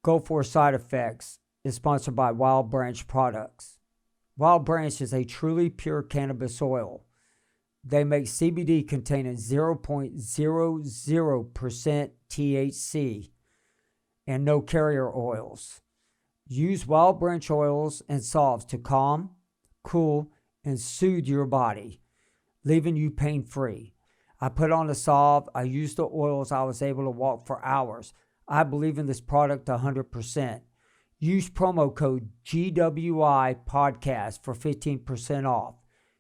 Go for Side Effects is sponsored by Wild Branch Products. Wild Branch is a truly pure cannabis oil. They make CBD containing 0.00% THC and no carrier oils. Use Wild Branch oils and salves to calm, cool, and soothe your body, leaving you pain-free. I put on a salve. I used the oils. I was able to walk for hours. I believe in this product 100%. Use promo code GWI podcast for 15% off.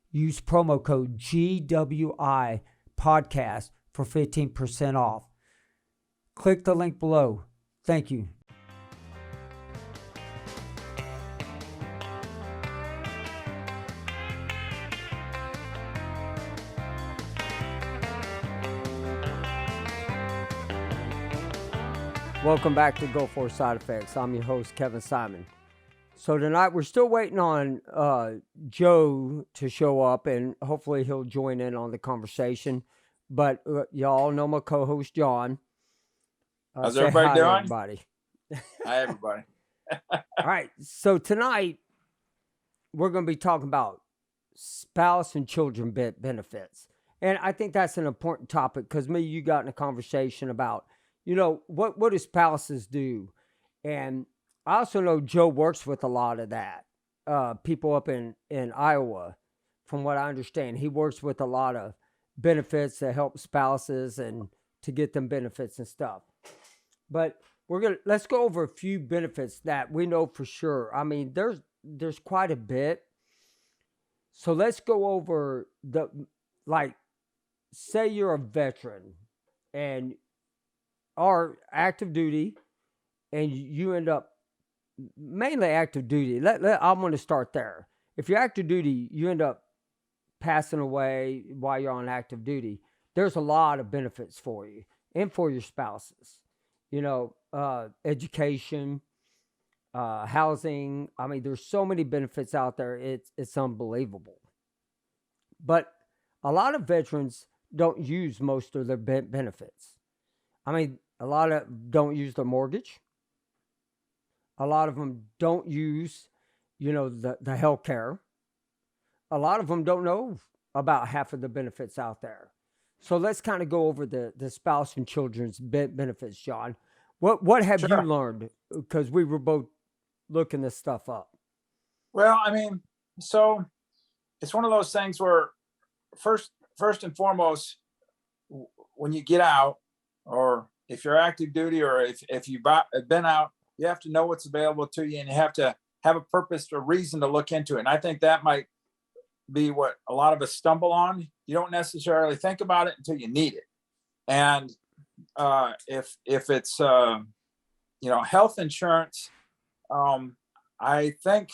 Use promo code GWI podcast for 15% off. Click the link below. Thank you. Welcome back to Go For Side Effects. I'm your host, Kevin Simon. So tonight we're still waiting on Joe to show up, and hopefully he'll join in on the conversation. But y'all know my co-host, John. How's everybody doing? Everybody. Hi, everybody. All right. So tonight we're going to be talking about spouse and children benefits. And I think that's an important topic because you got in a conversation about, what do spouses do? And I also know Joe works with a lot of that. People up in Iowa, from what I understand, he works with a lot of benefits to help spouses and to get them benefits and stuff. But let's go over a few benefits that we know for sure. I mean, there's quite a bit. So let's go over say you're a veteran and are active duty, and you end up mainly active duty. I'm going to start there. If you're active duty, you end up passing away while you're on active duty. There's a lot of benefits for you and for your spouses. Education, housing. I mean, there's so many benefits out there. It's unbelievable. But a lot of veterans don't use most of their benefits. I mean, a lot of don't use their mortgage. A lot of them don't use, the health care. A lot of them don't know about half of the benefits out there. So let's kind of go over the spouse and children's benefits, John. What have you learned? Because we were both looking this stuff up. Well, I mean, so it's one of those things where first and foremost, when you get out, or if you're active duty, or if you've been out, you have to know what's available to you, and you have to have a purpose or reason to look into it. And I think that might be what a lot of us stumble on. You don't necessarily think about it until you need it. And if it's health insurance, I think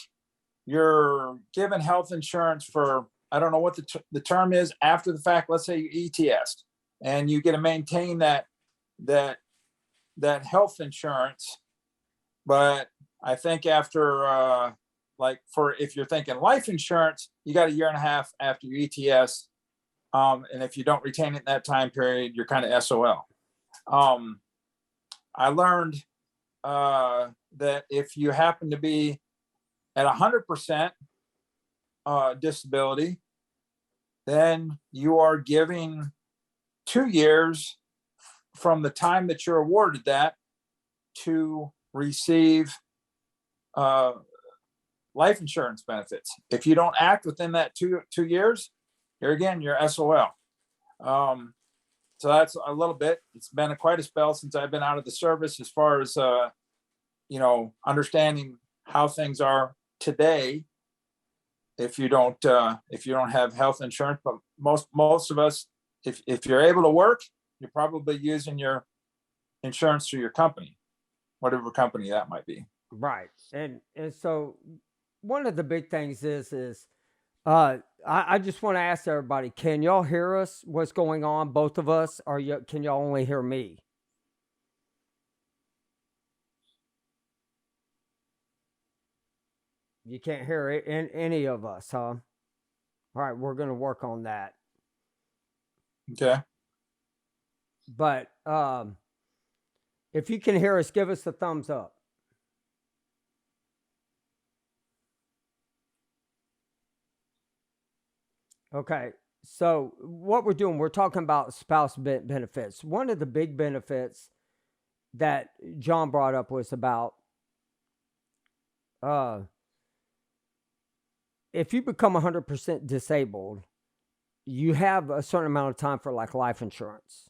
you're given health insurance for, I don't know what the term is after the fact. Let's say you ETS, and you get to maintain that health insurance. But I think after if you're thinking life insurance, you got a year and a half after your ETS. And if you don't retain it in that time period, you're kind of SOL. I learned that if you happen to be at 100% disability, then you are giving 2 years from the time that you're awarded that to receive life insurance benefits. If you don't act within that two years, you're SOL. So that's a little bit. It's been quite a spell since I've been out of the service as far as understanding how things are today. If you don't have health insurance, but most of us, if you're able to work, you're probably using your insurance through your company, whatever company that might be. Right. And so one of the big things is I just want to ask everybody, can y'all hear us? What's going on, both of us? Or can y'all only hear me? You can't hear it in any of us, huh? All right, we're going to work on that. Okay. But if you can hear us, give us a thumbs up. Okay. So what we're doing, we're talking about spouse benefits. One of the big benefits that John brought up was about uh, if you become 100% disabled, you have a certain amount of time for like life insurance.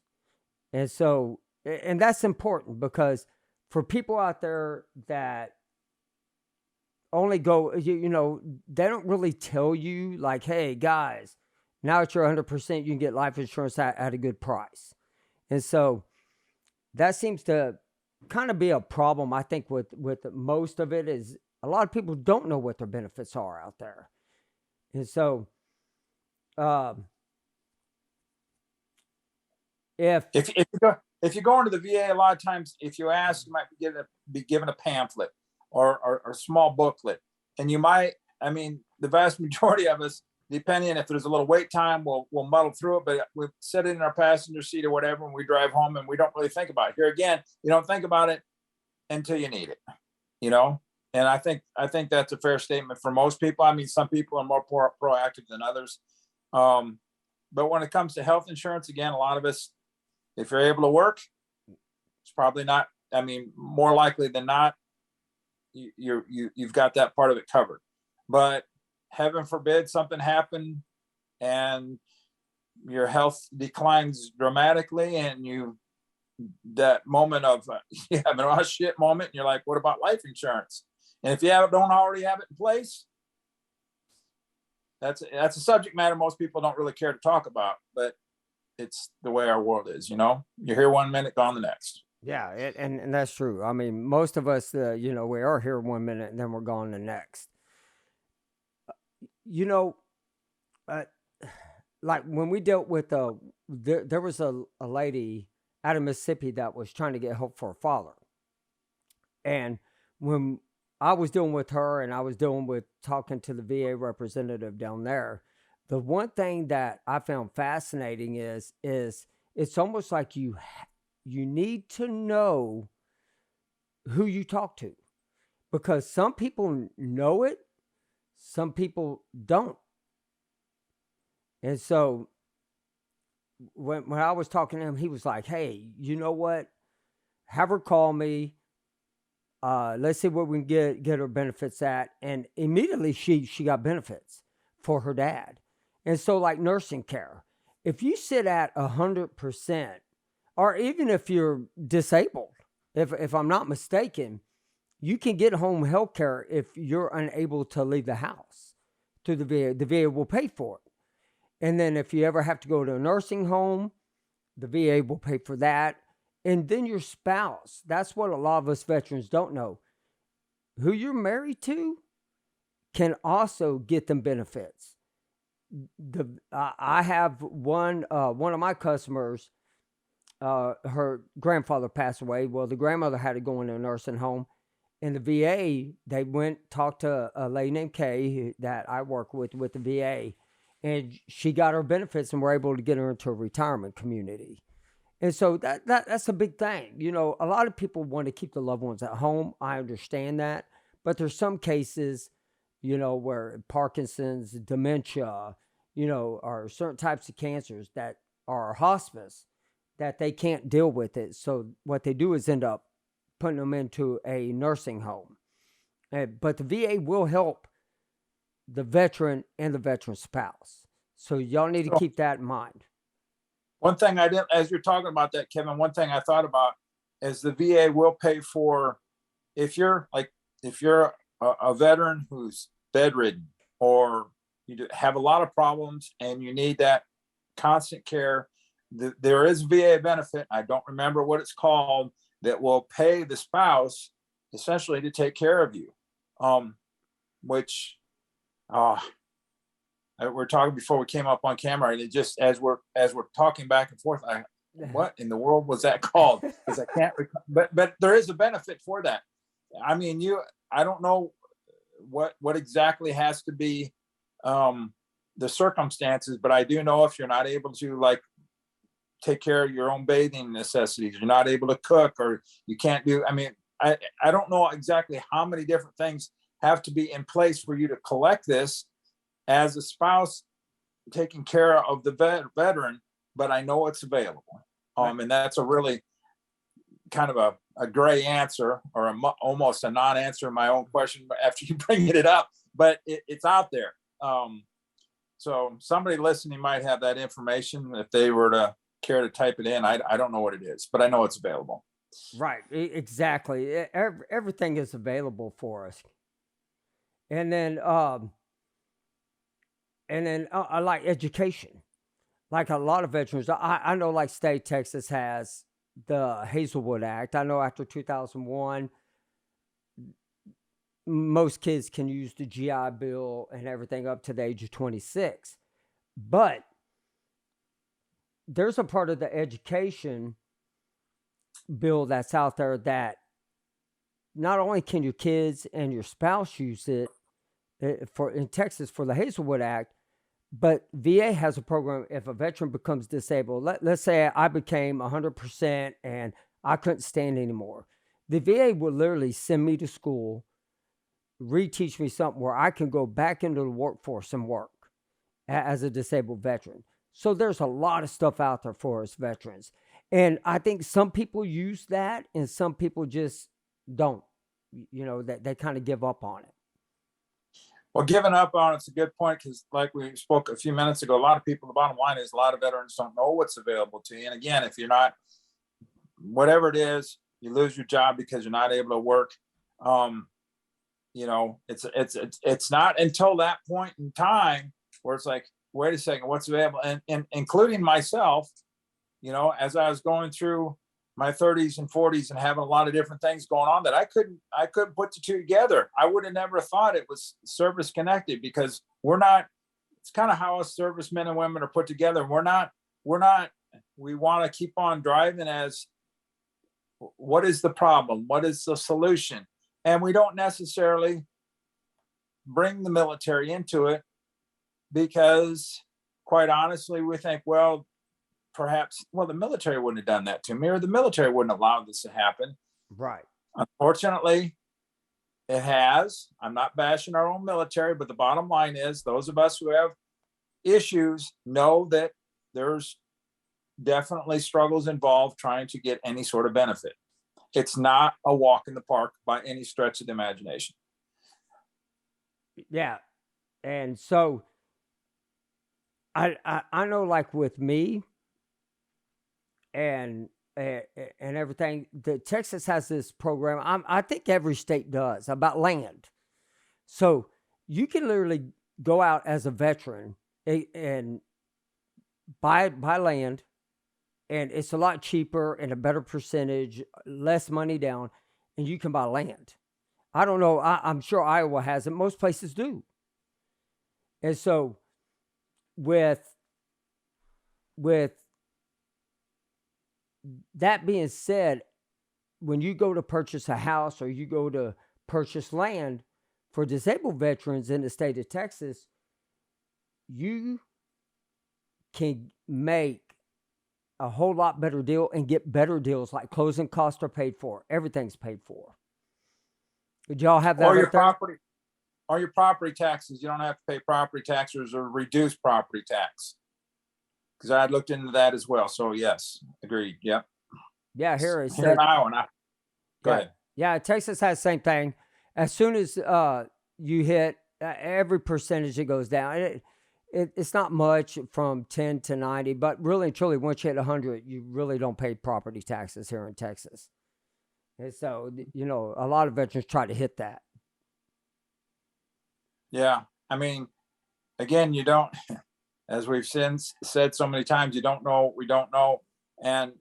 And so, and that's important because for people out there that only go, they don't really tell you, like, hey, guys, now that you're 100%, you can get life insurance at a good price. And so that seems to kind of be a problem, I think, with most of it is a lot of people don't know what their benefits are out there. And so, um, if, If you go into the VA, a lot of times, if you ask, you might be given a pamphlet or a small booklet, and you might. I mean, the vast majority of us, depending if there's a little wait time, we'll muddle through it. But we sit it in our passenger seat or whatever, and we drive home, and we don't really think about it. Here again, you don't think about it until you need it. You know, and I think that's a fair statement for most people. I mean, some people are more proactive than others. But when it comes to health insurance, again, a lot of us, if you're able to work, it's probably not. I mean, more likely than not, you've got that part of it covered. But heaven forbid something happened and your health declines dramatically, and that moment of you have a shit moment, and you're like, what about life insurance? And if you don't already have it in place, that's a subject matter most people don't really care to talk about, but it's the way our world is. You're here one minute, gone the next. yeah, and that's true. I mean, most of us, we are here 1 minute and then we're gone the next. You know, uh, like when we dealt with there was a lady out of Mississippi that was trying to get help for her father. And when I was dealing with her and I was dealing with talking to the VA representative down there, the one thing that I found fascinating is it's almost like you need to know who you talk to because some people know it, some people don't. And so when I was talking to him, he was like, "Hey, you know what? Have her call me. Let's see where we can get her benefits at." And immediately she got benefits for her dad. And so like nursing care, if you sit at 100%, or even if you're disabled, if I'm not mistaken, you can get home health care if you're unable to leave the house through the VA. The VA will pay for it. And then if you ever have to go to a nursing home, the VA will pay for that. And then your spouse, that's what a lot of us veterans don't know. Who you're married to can also get them benefits. I have one of my customers, her grandfather passed away. Well, the grandmother had to go into a nursing home. And the VA, they talked to a lady named Kay that I work with the VA, and she got her benefits and we're able to get her into a retirement community. And so that's a big thing. A lot of people want to keep the loved ones at home. I understand that. But there's some cases, where Parkinson's, dementia, or certain types of cancers that are hospice that they can't deal with it. So what they do is end up putting them into a nursing home. But the VA will help the veteran and the veteran spouse. So y'all need to keep that in mind. One thing I didn't, as you're talking about that, Kevin, one thing I thought about is the VA will pay for, if you're a veteran who's bedridden or you have a lot of problems and you need that constant care, there is VA benefit. I don't remember what it's called, that will pay the spouse essentially to take care of you. Which we're talking before we came up on camera, and it just as we're talking back and forth, what in the world was that called? Because I can't. But there is a benefit for that. I mean, I don't know what exactly has to be the circumstances, but I do know if you're not able to take care of your own bathing necessities, you're not able to cook, or you can't do. I mean, I don't know exactly how many different things have to be in place for you to collect this as a spouse. taking care of the veteran, but I know it's available. And that's a really kind of a gray answer, or almost a non-answer in my own question after you bring it up, but it's out there. So somebody listening might have that information if they were to care to type it in. I don't know what it is, but I know it's available. Right. Exactly. Everything is available for us. And then, I like education. Like a lot of veterans, I know like state Texas has the Hazelwood Act. I know after 2001, most kids can use the GI Bill and everything up to the age of 26. But there's a part of the education bill that's out there that not only can your kids and your spouse use it for in Texas for the Hazelwood Act, but VA has a program. If a veteran becomes disabled, let's say I became 100% and I couldn't stand anymore, the VA will literally send me to school, reteach me something where I can go back into the workforce and work as a disabled veteran. So there's a lot of stuff out there for us veterans. And I think some people use that and some people just don't, that they kind of give up on it. Well, giving up on it's a good point, because like we spoke a few minutes ago, a lot of people, the bottom line is a lot of veterans don't know what's available to you. And again, if you're not, whatever it is, you lose your job because you're not able to work. It's not until that point in time where it's like, wait a second, what's available? And including myself, as I was going through my 30s and 40s and having a lot of different things going on that I couldn't put the two together. I would have never thought it was service connected, because it's kind of how us servicemen and women are put together. We want to keep on driving as, what is the problem? What is the solution? And we don't necessarily bring the military into it, because quite honestly, we think, well, perhaps, the military wouldn't have done that to me, or the military wouldn't allow this to happen. Right. Unfortunately, it has. I'm not bashing our own military, but the bottom line is those of us who have issues know that there's definitely struggles involved trying to get any sort of benefit. It's not a walk in the park by any stretch of the imagination. Yeah. And so I know, like with me and everything, the Texas has this program. I think every state does, about land. So you can literally go out as a veteran and buy land, and it's a lot cheaper and a better percentage, less money down, and you can buy land. I don't know. I'm sure Iowa has it. Most places do. And so with that being said, when you go to purchase a house or you go to purchase land for disabled veterans in the state of Texas, you can make a whole lot better deal and get better deals, like closing costs are paid for. Everything's paid for. Did y'all have that? Or your property taxes. You don't have to pay property taxes or reduce property tax. Because I looked into that as well. So yes, agreed. Yep. Yeah, here in Iowa. Go ahead. Yeah, Texas has the same thing. As soon as you hit every percentage, it goes down. It's not much from 10 to 90, but really and truly, once you hit 100, you really don't pay property taxes here in Texas. And so, a lot of veterans try to hit that. Yeah. I mean, again, you don't, as we've said so many times, you don't know what we don't know. And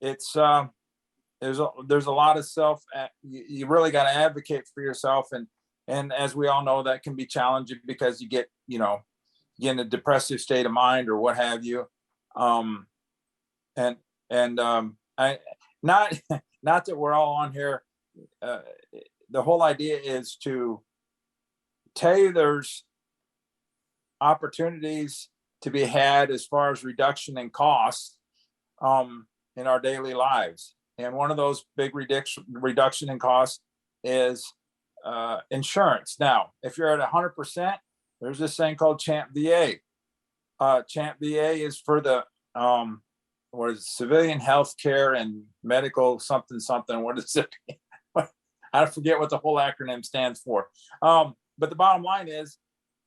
it's, there's a lot of you really got to advocate for yourself. And as we all know, that can be challenging because you get, in a depressive state of mind or what have you. I not that we're all on here. The whole idea is to tell you there's opportunities to be had as far as reduction in costs in our daily lives. And one of those big reduction in costs is insurance. Now, if you're at 100%, there's this thing called Champ VA. Champ VA is for the what is it, civilian health care and medical something something. What is it? I forget what the whole acronym stands for. But the bottom line is,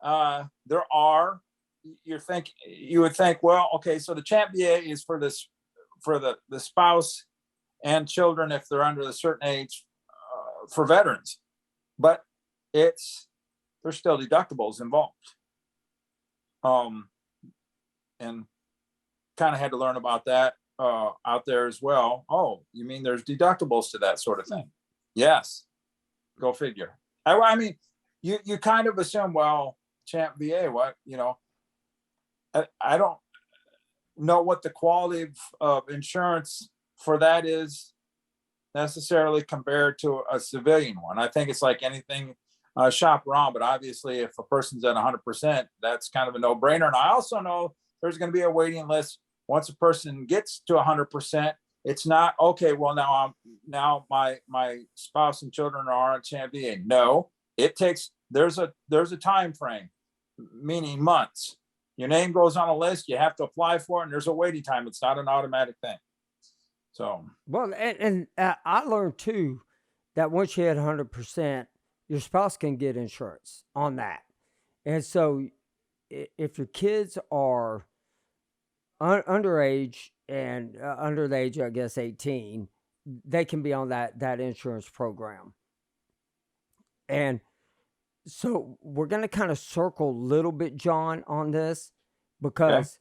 there are, you would think, well, okay, so the Champ VA is for this, for the spouse and children if they're under a certain age, for veterans, but there's still deductibles involved. And kind of had to learn about that out there as well. Oh, you mean there's deductibles to that sort of thing? Yes, go figure. I mean, you kind of assume, well, Champ VA, what, I don't know what the quality of insurance for that is necessarily compared to a civilian one. I think it's like anything, shop around, but obviously if a person's at 100%, that's kind of a no-brainer. And I also know there's going to be a waiting list. Once a person gets to 100%, it's not, okay, well, now my spouse and children are on Champ VA. No, it takes, there's a time frame, meaning months. Your name goes on a list, you have to apply for it, and there's a waiting time. It's not an automatic thing. So, Well, and I learned too that once you hit 100%, your spouse can get insurance on that. And so if your kids are underage and under the age, I guess, 18, they can be on that insurance program. And so we're going to kind of circle a little bit, John, on this because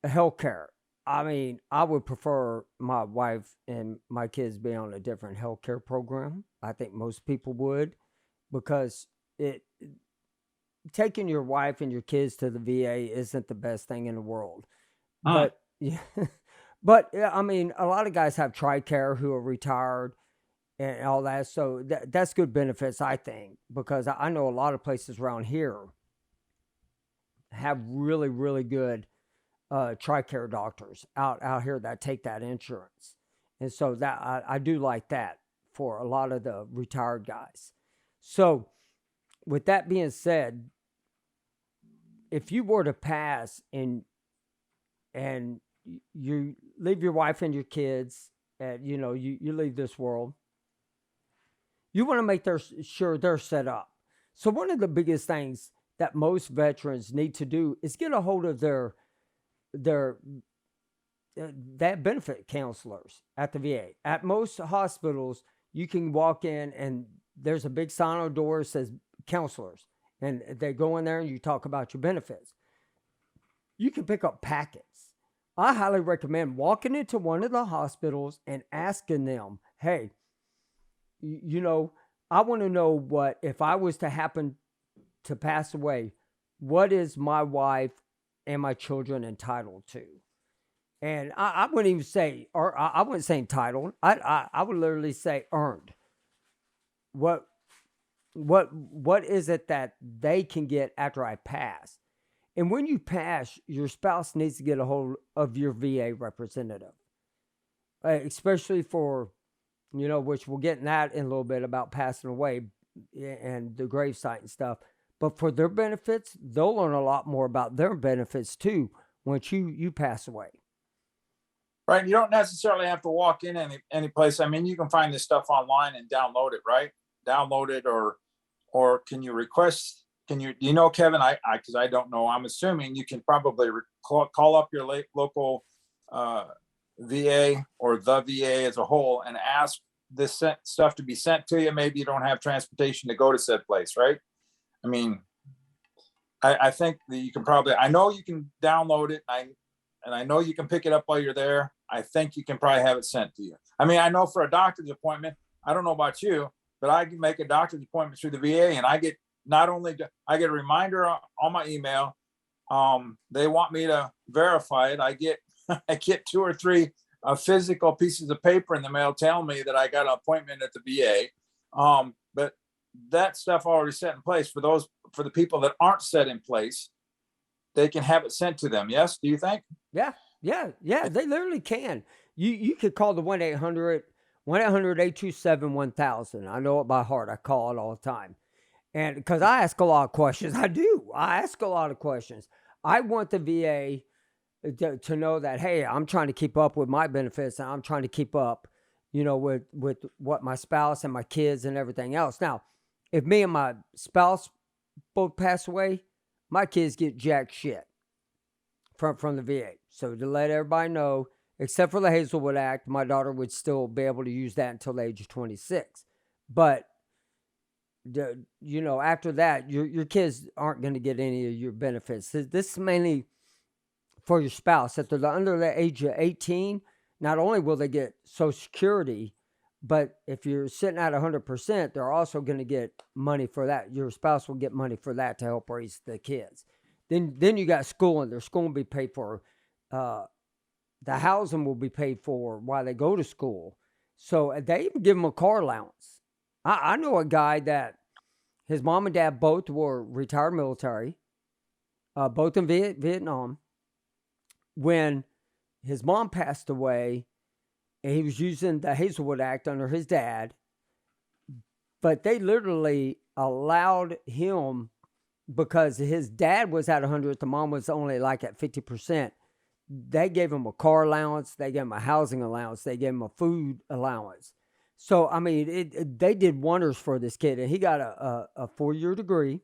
healthcare. I mean, I would prefer my wife and my kids be on a different healthcare program. I think most people would, because taking your wife and your kids to the VA isn't the best thing in the world. But yeah, but I mean, a lot of guys have TRICARE who are retired and all that. So that's good benefits, I think, because I know a lot of places around here have really, really good TRICARE doctors out here that take that insurance. And so that I do like that for a lot of the retired guys. So with that being said, if you were to pass and you leave your wife and your kids, and you leave this world, you want to make sure they're set up. So one of the biggest things that most veterans need to do is get a hold of their that benefit counselors at the VA. At most hospitals, you can walk in and there's a big sign on the door that says counselors, and they go in there and you talk about your benefits. You can pick up packets. I highly recommend walking into one of the hospitals and asking them, hey, I want to know what, if I was to happen to pass away, what is my wife and my children entitled to? And I wouldn't even say, or I wouldn't say entitled. I would literally say earned. What is it that they can get after I pass? And when you pass, your spouse needs to get a hold of your VA representative, especially for, which we'll get in that in a little bit about passing away and the gravesite and stuff. But for their benefits, they'll learn a lot more about their benefits too once you pass away. Right. You don't necessarily have to walk in any place. I mean, you can find this stuff online and download it, right? Download it, or can you request? Kevin, because I don't know, I'm assuming you can probably call up your local VA or the VA as a whole and ask this stuff to be sent to you. Maybe you don't have transportation to go to said place, right? I mean, I think that you can probably, I know you can download it, and I know you can pick it up while you're there. I think you can probably have it sent to you. I mean, I know for a doctor's appointment, I don't know about you, but I can make a doctor's appointment through the VA, and I get I get a reminder on my email. They want me to verify it. I get 2 or 3 physical pieces of paper in the mail telling me that I got an appointment at the VA. But that stuff already set in place for the people that aren't set in place. They can have it sent to them. Yes, do you think? Yeah. They literally can. You could call the 1-800-827-1000. I know it by heart. I call it all the time. And because I ask a lot of questions, I ask a lot of questions. I want the VA to know that, hey, I'm trying to keep up with my benefits, and I'm trying to keep up, with what my spouse and my kids and everything else. Now, if me and my spouse both pass away, my kids get jack shit from the VA. So to let everybody know, except for the Hazelwood Act, my daughter would still be able to use that until the age of 26. But after that, your kids aren't going to get any of your benefits. This is mainly for your spouse. If they're under the age of 18, not only will they get Social Security, but if you're sitting at 100%, they're also going to get money for that. Your spouse will get money for that to help raise the kids. Then you got schooling. Their school will be paid for. The housing will be paid for while they go to school. So they even give them a car allowance. I know a guy that his mom and dad both were retired military, both in Vietnam. When his mom passed away, and he was using the Hazelwood Act under his dad, but they literally allowed him, because his dad was at 100, the mom was only like at 50%. They gave him a car allowance, they gave him a housing allowance, they gave him a food allowance. So, I mean, they did wonders for this kid, and he got a 4-year degree,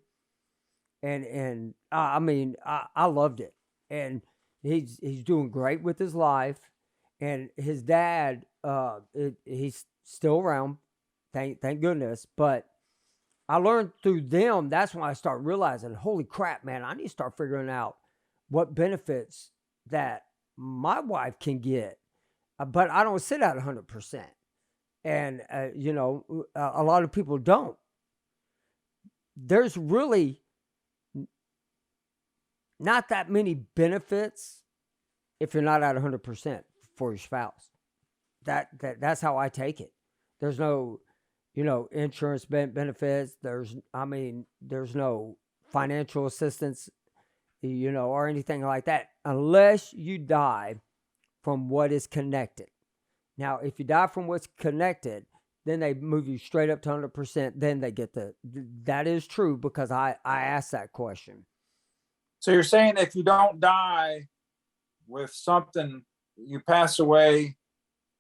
and I mean, I loved it, and he's doing great with his life, and his dad, he's still around, thank goodness. But I learned through them. That's when I start realizing, holy crap, man, I need to start figuring out what benefits that my wife can get, but I don't sit at 100%. And, a lot of people don't. There's really not that many benefits if you're not at 100% for your spouse. That's how I take it. There's no, insurance benefits. There's no financial assistance, or anything like that, unless you die from what is connected. Now, if you die from what's connected, then they move you straight up to 100%. Then they get that is true, because I asked that question. So you're saying if you don't die with something, you pass away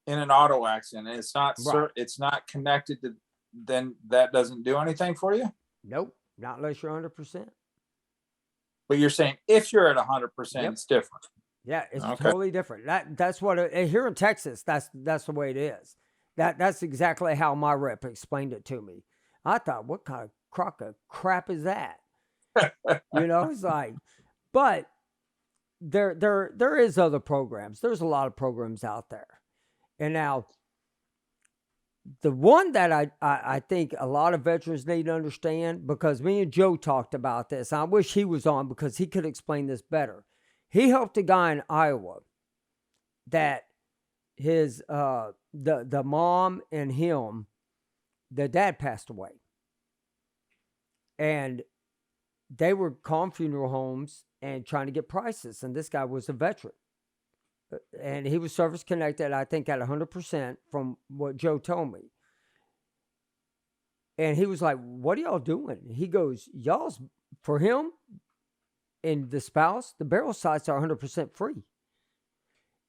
in an auto accident, it's not Right. it's not connected to, then that doesn't do anything for you? Nope, not unless you're 100%. But you're saying if you're at 100%, Yep. it's different. Yeah, it's Okay. totally different. That's what here in Texas. That's the way it is. That's exactly how my rep explained it to me. I thought, what kind of crock of crap is that? It's like, but there is other programs. There's a lot of programs out there, and now the one that I think a lot of veterans need to understand, because me and Joe talked about this. I wish he was on, because he could explain this better. He helped a guy in Iowa that his the mom and him, the dad passed away, and they were calling funeral homes and trying to get prices. And this guy was a veteran, and he was service connected, I think, at 100% from what Joe told me. And he was like, "What are y'all doing?" He goes, "Y'all's for him and the spouse, the burial sites are 100% free."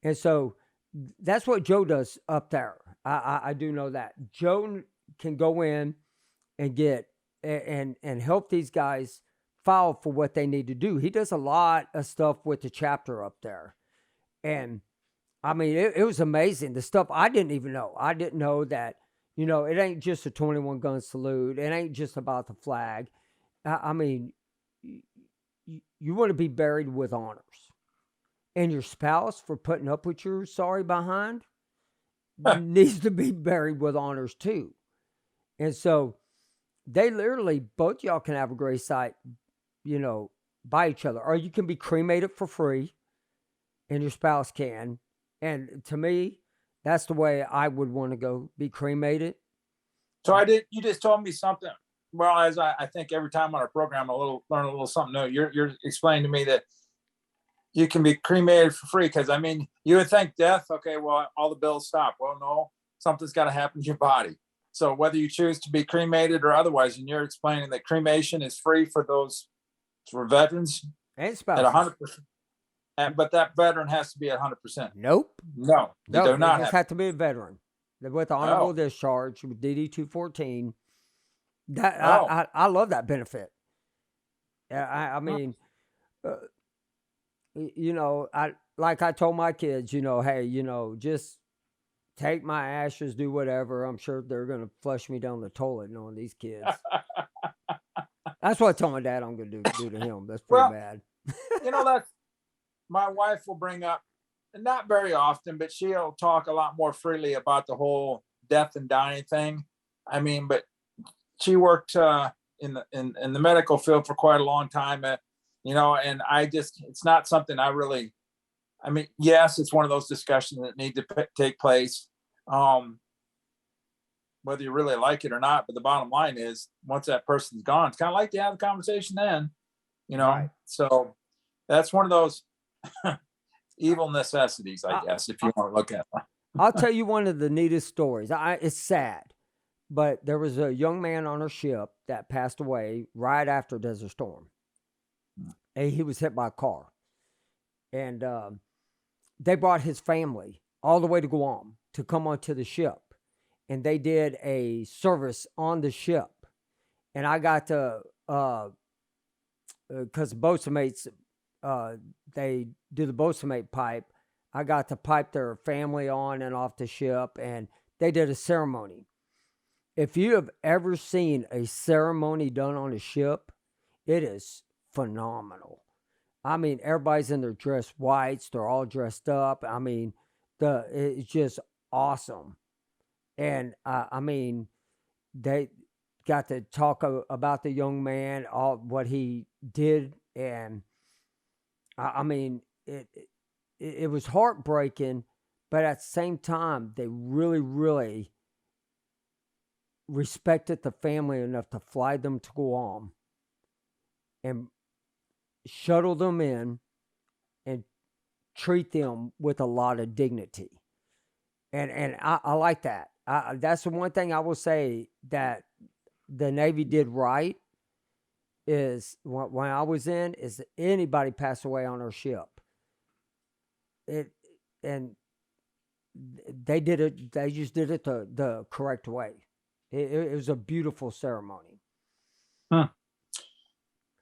And so that's what Joe does up there. I do know that Joe can go in and get and help these guys file for what they need to do. He does a lot of stuff with the chapter up there, and I mean, it was amazing, the stuff I didn't even know. I didn't know that it ain't just a 21 gun salute. It ain't just about the flag. I mean, you want to be buried with honors, and your spouse, for putting up with your sorry behind, needs to be buried with honors too. And so they literally, both y'all can have a grave site, by each other, or you can be cremated for free, and your spouse can. And to me, that's the way I would want to go, be cremated. So you just told me something. Well, as I think every time on our program, learn a little something new. You're explaining to me that you can be cremated for free, because I mean, you would think death, okay, well, all the bills stop. Well, no, something's got to happen to your body. So whether you choose to be cremated or otherwise, and you're explaining that cremation is free for those for veterans And at spouses. 100%, but that veteran has to be at 100%. Nope. No, they No, do they not just have to be a veteran with honorable Oh, discharge with DD 214. That oh, I love that benefit. I huh, mean, uh, you know, I told my kids, hey, just take my ashes, do whatever. I'm sure they're gonna flush me down the toilet, knowing these kids. That's what I told my dad I'm gonna do to him. That's pretty well, bad. that's my wife will bring up, not very often, but she'll talk a lot more freely about the whole death and dying thing. I mean, but she worked in the medical field for quite a long time, and it's not something I really. I mean, yes, it's one of those discussions that need to take place, um, whether you really like it or not. But the bottom line is, once that person's gone, it's kind of like you have the conversation then, Right. So that's one of those evil necessities, I I, guess, if I you want to look at it. I'll tell you one of the neatest stories. It's sad, but there was a young man on a ship that passed away right after Desert Storm. And he was hit by a car, and they brought his family all the way to Guam to come onto the ship, and they did a service on the ship. And I got to because boatswain mates, they do the boatswain mate pipe. I got to pipe their family on and off the ship, and they did a ceremony. If you have ever seen a ceremony done on a ship, it is phenomenal. I mean, everybody's in their dress whites. They're all dressed up. I mean, it's just awesome. And I mean, they got to talk about the young man, all what he did, and I mean, it was heartbreaking, but at the same time, they really, really respected the family enough to fly them to Guam and shuttle them in and treat them with a lot of dignity. And I like that. That's the one thing I will say that the Navy did right is when I was in is anybody passed away on our ship. It and they did it. They just did it the correct way. It was a beautiful ceremony. Hmm.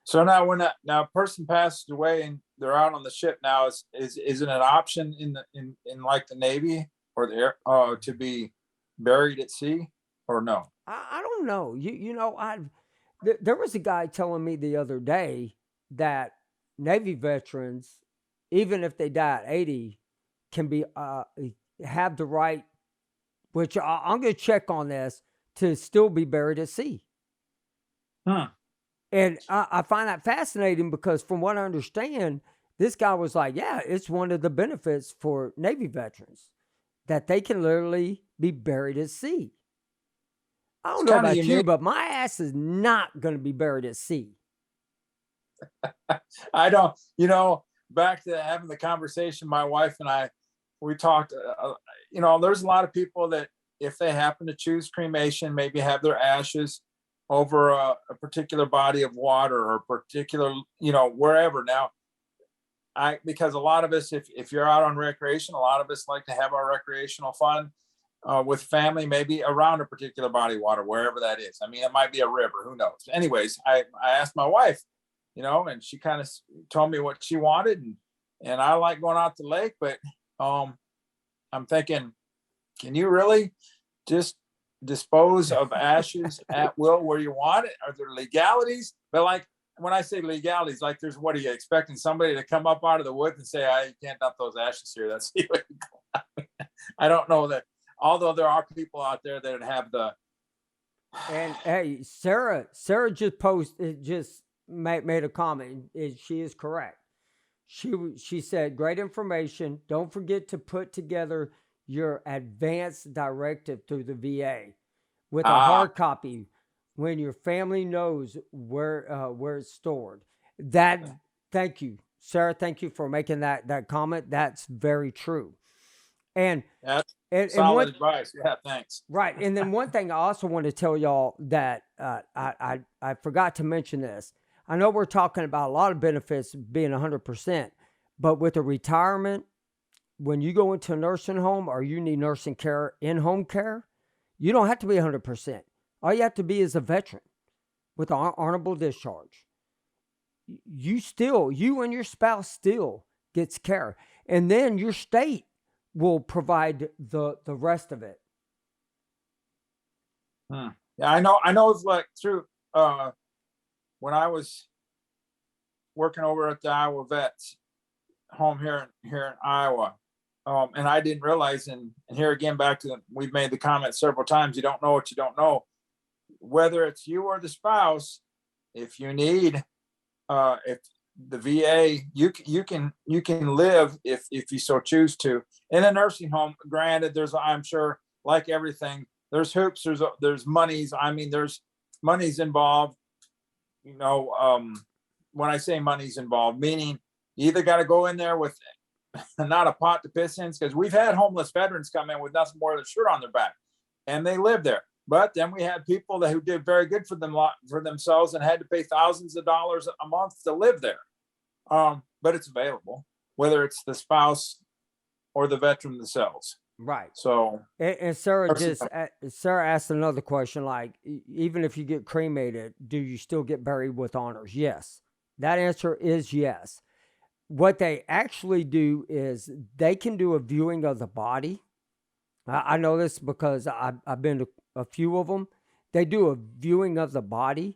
So now, when a person passes away and they're out on the ship now, is it an option in like the Navy or the air to be buried at sea, or no? I don't know. There was a guy telling me the other day that Navy veterans, even if they die at 80, can be have the right, which I'm going to check on this, to still be buried at sea. Hmm. And I find that fascinating because, from what I understand, this guy was like, yeah, it's one of the benefits for Navy veterans that they can literally be buried at sea. I It's don't know kind of about you, unique. but my ass is not going to be buried at sea. I don't, back to having the conversation, my wife and I, we talked, there's a lot of people that if they happen to choose cremation, maybe have their ashes over a particular body of water or particular, wherever. Now, because a lot of us, if you're out on recreation, a lot of us like to have our recreational fun with family, maybe around a particular body of water, wherever that is. I mean, it might be a river, who knows? Anyways, I asked my wife, and she kind of told me what she wanted, and I like going out to the lake, but I'm thinking, can you really just dispose of ashes at will where you want it? Are there legalities? But like when I say legalities, like what are you expecting somebody to come up out of the woods and say, you can't dump those ashes here? That's illegal. I don't know that. Although there are people out there that have the. And hey, Sarah just made a comment. She is correct. She said, great information. Don't forget to put together your advance directive through the VA with a hard copy when your family knows where it's stored. Thank you, Sarah. Thank you for making that comment. That's very true. And That's and solid what advice. Yeah, thanks. right, and then one thing I also want to tell y'all that I forgot to mention this. I know we're talking about a lot of benefits being 100%, but with a retirement, when you go into a nursing home or you need nursing care in home care, you don't have to be 100%. All you have to be is a veteran with an honorable discharge. You and your spouse still gets care, and then your state will provide the rest of it. Hmm. Yeah, I know it's like through when I was working over at the Iowa Vets home here in Iowa. And I didn't realize, and here again, back to we've made the comment several times, you don't know what you don't know. Whether it's you or the spouse, if you need, if the VA, you can live if you so choose to in a nursing home. Granted, there's, I'm sure, like everything, there's hoops, there's monies. I mean, there's monies involved. You know, when I say money's involved, meaning you either got to go in there with not a pot to piss in, because we've had homeless veterans come in with nothing more than a shirt on their back, and they live there. But then we had people who did very good for themselves and had to pay thousands of dollars a month to live there. But it's available, whether it's the spouse or the veteran themselves. Right. So, And Sarah Sarah asked another question, like, even if you get cremated, do you still get buried with honors? Yes. That answer is yes. What they actually do is they can do a viewing of the body. I know this because I've been to a few of them. They do a viewing of the body,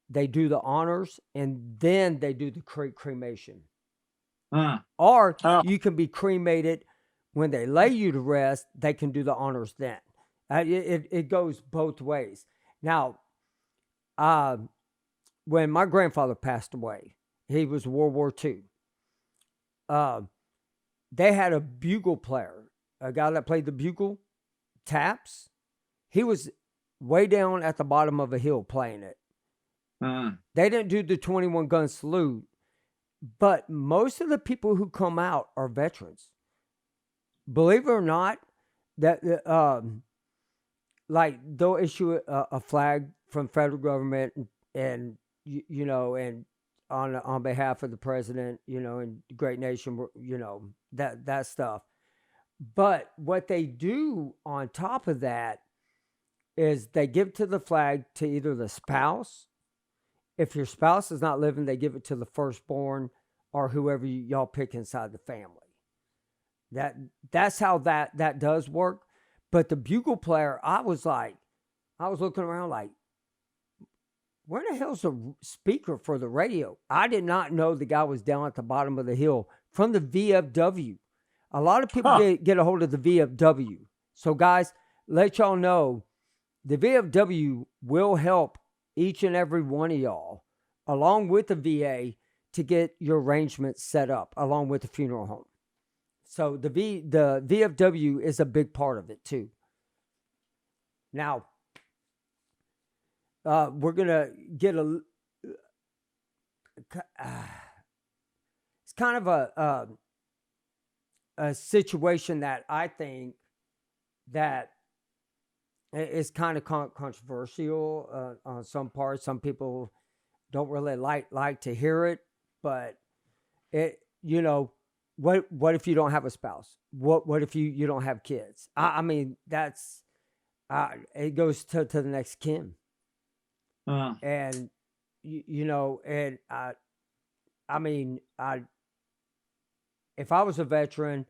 they do the honors, and then they do the cremation. Or oh, you can be cremated when they lay you to rest. They can do the honors then. It goes both ways. Now, when my grandfather passed away, he was World War II. They had a bugle player, a guy that played the bugle, taps. He was way down at the bottom of a hill playing it. They didn't do the 21 gun salute, but most of the people who come out are veterans. Believe it or not, that like they'll issue a flag from federal government, and you know, and on behalf of the president, you know, and great nation, you know, that stuff. But what they do on top of that is they give to the flag to either the spouse. If your spouse is not living, they give it to the firstborn or whoever y'all pick inside the family. That's how that does work. But the bugle player, I was looking around like, where the hell's the speaker for the radio? I did not know the guy was down at the bottom of the hill from the VFW. A lot of people get a hold of the VFW. So guys, let y'all know the VFW will help each and every one of y'all, along with the VA, to get your arrangements set up, along with the funeral home. So the VFW is a big part of it too. Now, we're gonna get it's kind of a situation that I think that is kind of controversial on some parts. Some people don't really like to hear it, but it, you know, what if you don't have a spouse? What if you don't have kids? I mean, that's it goes to the next kin. And you know, and I mean, if I was a veteran,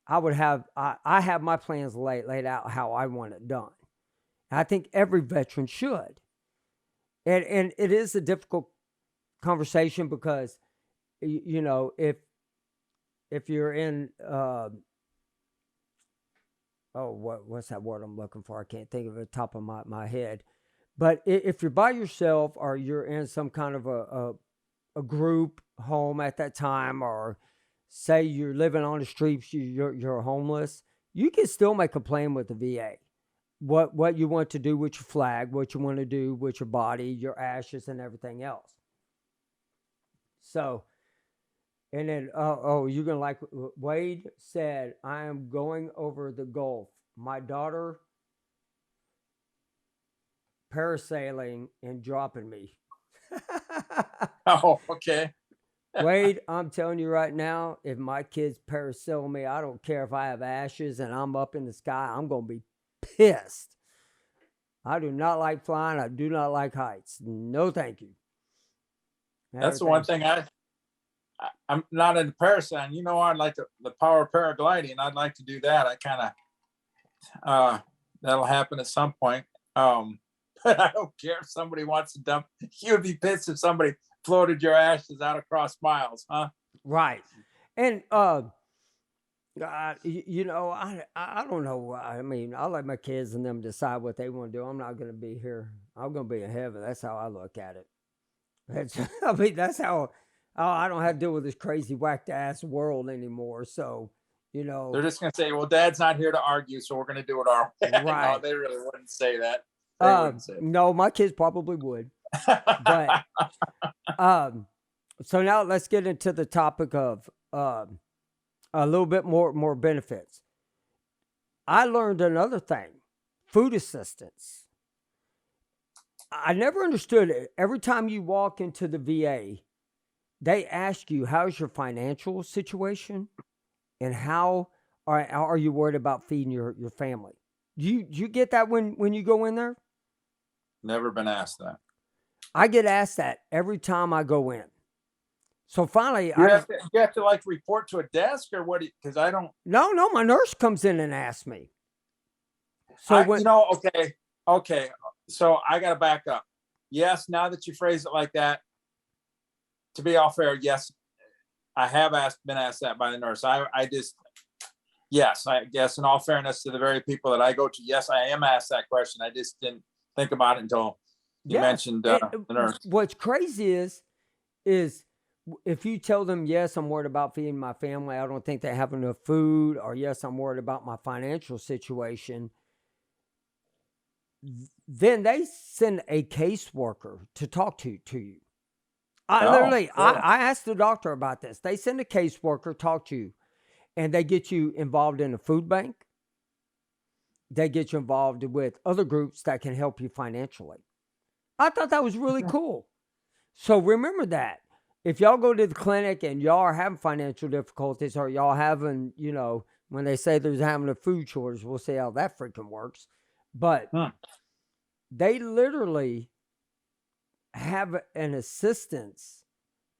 I would have I have my plans laid out how I want it done. I think every veteran should. And it is a difficult conversation because you know, if you're in what's that word I'm looking for? I can't think of it top of my head. But if you're by yourself or you're in some kind of a group home at that time, or say you're living on the streets, you're homeless, you can still make a plan with the VA. What you want to do with your flag, what you want to do with your body, your ashes, and everything else. So And then, you're gonna like Wade said, I am going over the Gulf. My daughter parasailing and dropping me. Oh, okay. Wade, I'm telling you right now, if my kids parasail me, I don't care if I have ashes and I'm up in the sky, I'm gonna be pissed. I do not like flying. I do not like heights. No, thank you. That's the one Everything. thing I'm not into parasailing. You know, I'd like the power of paragliding. I'd like to do that. I kind of that'll happen at some point. But I don't care if somebody wants to dump. You'd be pissed if somebody floated your ashes out across miles, huh? Right. And you know, I don't know. I mean, I let my kids and them decide what they want to do. I'm not going to be here. I'm going to be in heaven. That's how I look at it. That's, I mean, that's how. Oh, I don't have to deal with this crazy whacked ass world anymore. So, you They're know, just gonna say, "Well, Dad's not here to argue, so we're gonna do it our way." No, right. they really wouldn't say that. They wouldn't say No, my kids probably would, but that. um, so now let's get into the topic of a little bit more benefits. I learned another thing: food assistance. I never understood it. Every time you walk into the VA, they ask you, "How's your financial situation, and how are you worried about feeding your family?" You get that when you go in there? Never been asked that. I get asked that every time I go in. So finally, You I have just to, you have to like report to a desk or what? Because I don't. no, my nurse comes in and asks me. So when Okay, okay. So I got to back up. Yes, now that you phrase it like that, to be all fair, yes, I have been asked that by the nurse. I just, yes, I guess in all fairness to the very people that I go to, yes, I am asked that question. I just didn't think about it until you yes, mentioned the nurse. what's crazy is if you tell them yes, I'm worried about feeding my family. I don't think they have enough food, or yes, I'm worried about my financial situation. Then they send a caseworker to talk to you. I Oh, literally, really? I asked the doctor about this. They send a caseworker, talk to you, and they get you involved in a food bank. They get you involved with other groups that can help you financially. I thought that was really cool. So remember that. If y'all go to the clinic and y'all are having financial difficulties, or y'all having, when they say there's having a food shortage, we'll see how that freaking works. But Hmm. they literally have an assistance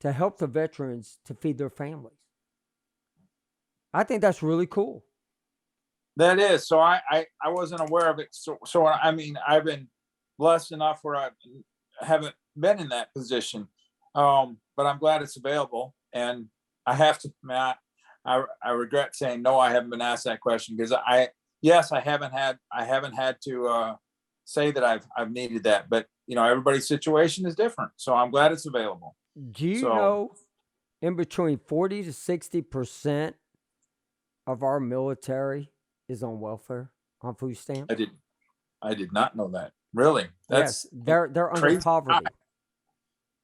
to help the veterans to feed their families. I think that's really cool. That is. So I wasn't aware of it. So I mean, I've been blessed enough where I haven't been in that position. But I'm glad it's available. And I have to, Matt, I regret saying no, I haven't been asked that question because yes, I haven't had to say that I've needed that, but everybody's situation is different. So I'm glad it's available. Do you So know in between 40 to 60% of our military is on welfare, on food I stamps? did I did not know that. Really? Yes, That's they're under crazy. poverty.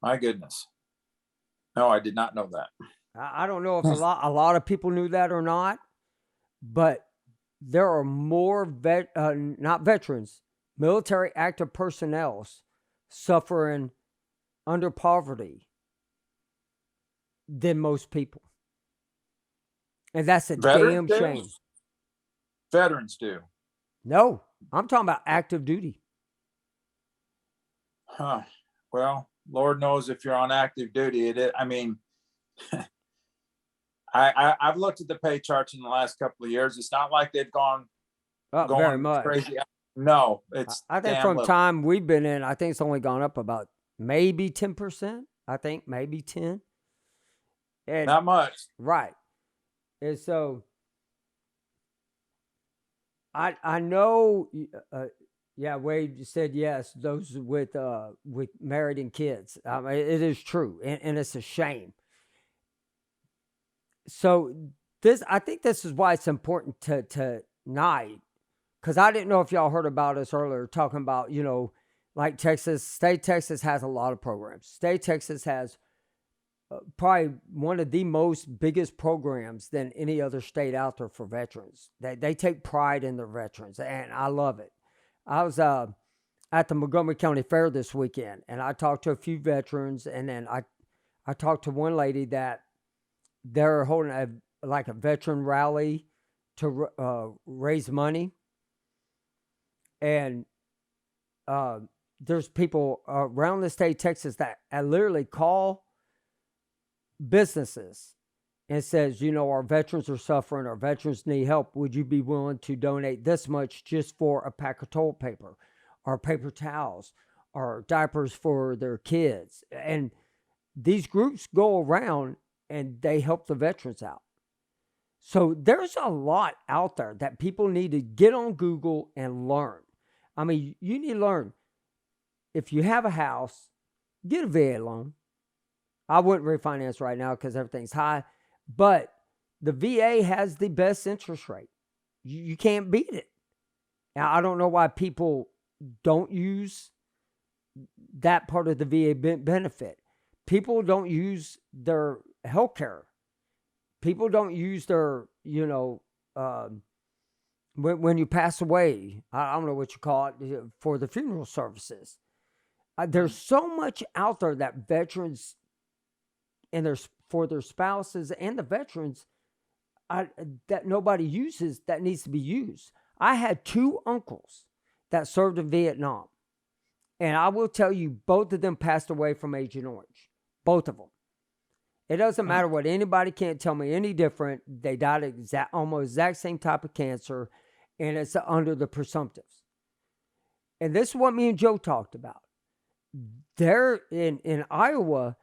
My goodness. No, I did not know that. I don't know if a lot of people knew that or not, but there are more not veterans, military active personnel suffering under poverty than most people, and that's a Veterans damn do? shame. Veterans do. No, I'm talking about active duty. Huh. Well, Lord knows if you're on active duty, I mean, I've looked at the pay charts in the last couple of years. It's not like they've Very going much. crazy. No, I it's I think damn from little. time we've been in, I think it's only gone up about maybe 10%. I think maybe 10. And Not much. right. And so I know yeah, Wade said yes, those with married and kids. It is true, and it's a shame. So I think this is why it's important to tonight, because I didn't know if y'all heard about us earlier talking about, like Texas. State Texas has a lot of programs. State Texas has probably one of the most biggest programs than any other state out there for veterans. They take pride in their veterans, and I love it. I was at the Montgomery County Fair this weekend, and I talked to a few veterans, and then I talked to one lady that they're holding a veteran rally to raise money, and there's people around the state of Texas that literally call businesses and says, our veterans are suffering, our veterans need help. Would you be willing to donate this much just for a pack of toilet paper or paper towels or diapers for their kids? And these groups go around and they help the veterans out. So there's a lot out there that people need to get on Google and learn. I mean, you need to learn. If you have a house, get a VA loan. I wouldn't refinance right now because everything's high, but the VA has the best interest rate. You can't beat it. Now, I don't know why people don't use that part of the VA benefit. People don't use their health care. People don't use their, when you pass away, I don't know what you call it, for the funeral services. There's so much out there that veterans and for their spouses and the veterans that nobody uses that needs to be used. I had 2 uncles that served in Vietnam, and I will tell you, both of them passed away from Agent Orange. Both of them. It doesn't matter what anybody can't tell me any different. They died of almost exact same type of cancer, and it's under the presumptives. And this is what me and Joe talked about. They're in Iowa.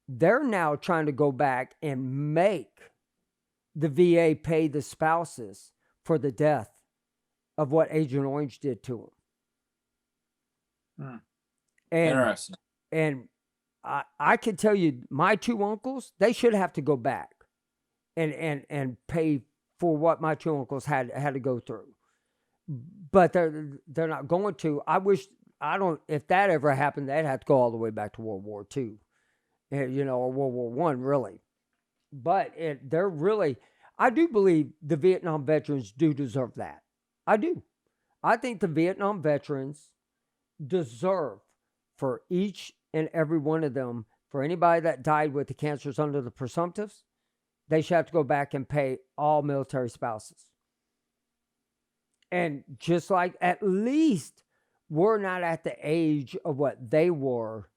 They're now trying to go back and make the VA pay the spouses for the death of what Agent Orange did to them. Interesting. And I can tell you, my 2 uncles, they should have to go back and pay for what my 2 uncles had to go through. But they're not going to. If that ever happened, they'd have to go all the way back to World War II. Or World War I, really. But I do believe the Vietnam veterans do deserve that. I do. I think the Vietnam veterans deserve for each and every one of them, for anybody that died with the cancers under the presumptives, they should have to go back and pay all military spouses. And just like, at least we're not at the age of what they were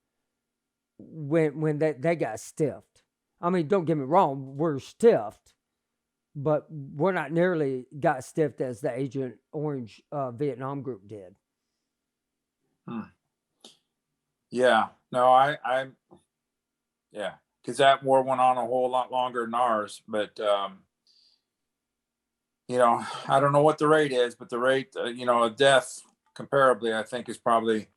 when they got stiffed. I mean, don't get me wrong, we're stiffed, but we're not nearly got stiffed as the Agent Orange Vietnam group did. Yeah, no, yeah, because that war went on a whole lot longer than ours. But I don't know what the rate is, but the rate, of death comparably, I think is probably.